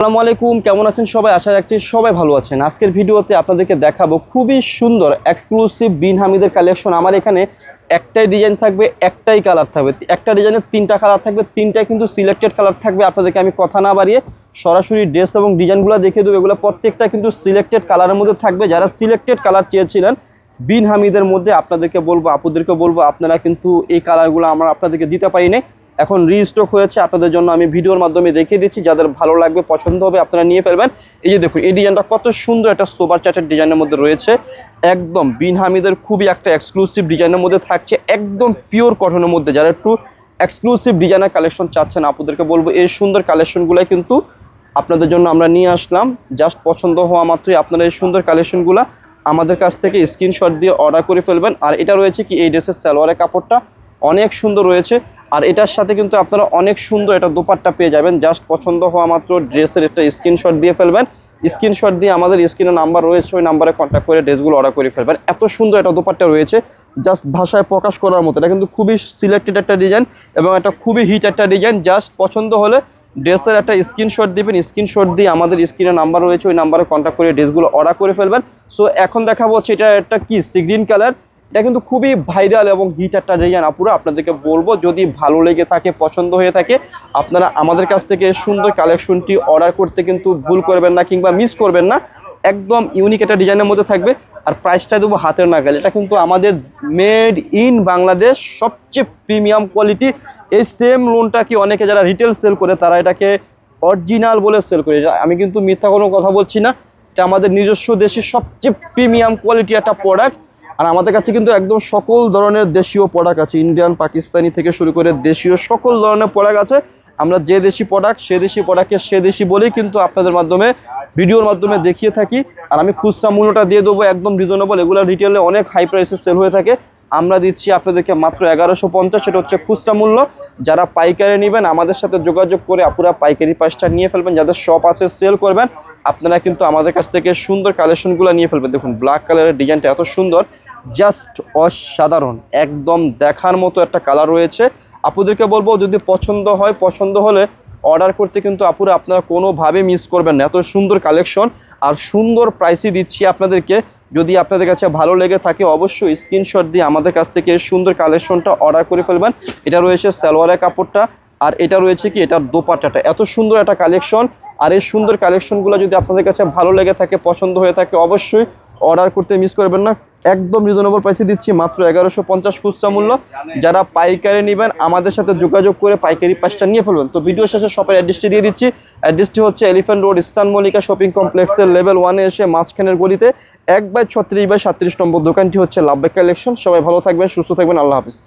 আসসালামু আলাইকুম, কেমন আছেন সবাই? আশা রাখছি সবাই ভালো আছেন। আজকের ভিডিওতে আপনাদেরকে দেখাবো খুবই সুন্দর এক্সক্লুসিভ বিন হামিদের কালেকশন। আমার এখানে একটাই ডিজাইন থাকবে, একটাই কালার থাকবে, একটা ডিজাইনের তিনটা কালার থাকবে, তিনটাই কিন্তু সিলেক্টেড কালার থাকবে। আপনাদেরকে আমি কথা না বাড়িয়ে সরাসরি ড্রেস এবং ডিজাইনগুলো দেখিয়ে দেবো। এগুলো প্রত্যেকটা কিন্তু সিলেক্টেড কালারের মধ্যে থাকবে। যারা সিলেক্টেড কালার চেয়েছিলেন বিন হামিদের মধ্যে, আপনাদেরকে বলবো, আপুদেরকে বলবো, আপনারা কিন্তু এই কালারগুলো আমরা আপনাদেরকে দিতে পারি নাই, এখন রিস্টক হয়েছে। আপনাদের জন্য আমি ভিডিওর মাধ্যমে দেখিয়ে দিচ্ছি, যাদের ভালো লাগবে, পছন্দ হবে, আপনারা নিয়ে ফেলবেন। এই যে দেখুন, এই ডিজাইনটা কত সুন্দর, একটা সোবার চার্টের ডিজাইনের মধ্যে রয়েছে। একদম বিন হামিদের খুবই একটা এক্সক্লুসিভ ডিজাইনের মধ্যে থাকছে, একদম পিওর কটনের মধ্যে। যারা একটু এক্সক্লুসিভ ডিজাইনের কালেকশন চাচ্ছেন, আপনাদেরকে বলবো এই সুন্দর কালেকশনগুলো কিন্তু আপনাদের জন্য আমরা নিয়ে আসলাম। জাস্ট পছন্দ হওয়া মাত্রই আপনারা এই সুন্দর কালেকশনগুলো আমাদের কাছ থেকে স্ক্রিনশট দিয়ে অর্ডার করে ফেলবেন। আর এটা রয়েছে কি, এই ড্রেসের সালোয়ারের কাপড়টা অনেক সুন্দর রয়েছে, আর এটার সাথে কিন্তু আপনারা অনেক সুন্দর একটা দোপাট্টা পেয়ে যাবেন। জাস্ট পছন্দ হওয়া মাত্র ড্রেসের একটা স্ক্রিনশট দিয়ে ফেলবেন। স্ক্রিনশট দিয়ে আমাদের স্ক্রিনে নাম্বার রয়েছে, ওই নাম্বারে কন্ট্যাক্ট করে ড্রেসগুলো অর্ডার করে ফেলবেন। এত সুন্দর একটা দোপাট্টা রয়েছে, জাস্ট ভাষায় প্রকাশ করার মতো। এটা কিন্তু খুবই সিলেক্টেড একটা ডিজাইন এবং একটা খুবই হিট একটা ডিজাইন। জাস্ট পছন্দ হলে ড্রেসের একটা স্ক্রিনশট দিবেন, স্ক্রিনশট দিয়ে আমাদের স্ক্রিনে নাম্বার রয়েছে, ওই নাম্বারে কন্ট্যাক্ট করে ড্রেসগুলো অর্ডার করে ফেলবেন। সো এখন দেখাবো হচ্ছে এটা একটা কি গ্রিন কালার। এটা কিন্তু খুবই ভাইরাল এবং হিট একটা ডিজাইন। আপুরা আপনাদেরকে বলবো, যদি ভালো লেগে থাকে, পছন্দ হয়ে থাকে, আপনারা আমাদের কাছ থেকে সুন্দর কালেকশনটি অর্ডার করতে কিন্তু ভুল করবেন না কিংবা মিস করবেন না। একদম ইউনিক একটা ডিজাইনের মধ্যে থাকবে, আর প্রাইসটা দেবো হাতের নাগালে। এটা কিন্তু আমাদের মেড ইন বাংলাদেশ সবচেয়ে প্রিমিয়াম কোয়ালিটি। এই সেম লোনটা কি অনেকে যারা রিটেল সেল করে তারা এটাকে অরিজিনাল বলে সেল করে। আমি কিন্তু মিথ্যা কোনো কথা বলছি না, এটা আমাদের নিজস্ব দেশের সবচেয়ে প্রিমিয়াম কোয়ালিটি একটা প্রোডাক্ট। আর আমাদের কাছে কিন্তু একদম সকল ধরনের দেশীয় প্রোডাক্ট আছে, ইন্ডিয়ান, পাকিস্তানি থেকে শুরু করে দেশীয় সকল ধরনের প্রোডাক্ট আছে। আমরা যে দেশি প্রোডাক্ট, সে দেশি প্রোডাক্টকে সে দেশি বলেই কিন্তু আপনাদের মাধ্যমে ভিডিওর মাধ্যমে দেখিয়ে থাকি। আর আমি খুচরা মূল্যটা দিয়ে দেবো একদম রিজনেবল। এগুলো রিটেলে অনেক হাই প্রাইসে সেল হয়ে থাকে, আমরা দিচ্ছি আপনাদেরকে মাত্র 1150। সেটা হচ্ছে খুচরা মূল্য। যারা পাইকারি নেবেন আমাদের সাথে যোগাযোগ করে আপুরা পাইকারি প্রাইসটা নিয়ে ফেলবেন। যাদের শপ আছে, সেল করবেন, আপনারা কিন্তু আমাদের কাছ থেকে সুন্দর কালেকশনগুলো নিয়ে ফেলবেন। দেখুন ব্ল্যাক কালারের ডিজাইনটা এত সুন্দর, জাস্ট অসাধারণ, একদম দেখার মতো একটা কালার রয়েছে। আপুদেরকে বলবো, যদি পছন্দ হয়, পছন্দ হলে অর্ডার করতে কিন্তু আপুরা আপনারা কোনোভাবে মিস করবেন না। এত সুন্দর কালেকশন আর সুন্দর প্রাইসই দিচ্ছি আপনাদেরকে। যদি আপনাদের কাছে ভালো লেগে থাকে অবশ্যই স্ক্রিনশট দিয়ে আমাদের কাছ থেকে সুন্দর কালেকশনটা অর্ডার করে ফেলবেন। এটা রয়েছে সালোয়ারের কাপড়টা, আর এটা রয়েছে কি এটার দোপাট্টাটা। এত সুন্দর একটা কালেকশন, আর এই সুন্দর কালেকশনগুলো যদি আপনাদের কাছে ভালো লেগে থাকে, পছন্দ হয়ে থাকে, অবশ্যই অর্ডার করতে মিস করবেন না। একদম রিজনেবল প্রাইসে দিচ্ছি মাত্র 1150 খুচরা মূল্য। যারা পাইকারি নেবেন আমাদের সাথে যোগাযোগ করে পাইকারি প্রাইসটা নিয়ে ফেলবেন। তো ভিডিও শেষে শপের অ্যাড্রেসটি দিয়ে দিচ্ছি। অ্যাড্রেসটি হচ্ছে elephant road, eastern Mallika shopping কমপ্লেক্সের লেভেল 1-এ এসে মাঝখানের গলিতে 1/36/37 নম্বর দোকানটি হচ্ছে লাভবাই কালেকশন। সবাই ভালো থাকবেন, সুস্থ থাকবেন, আল্লাহ হাফিজ।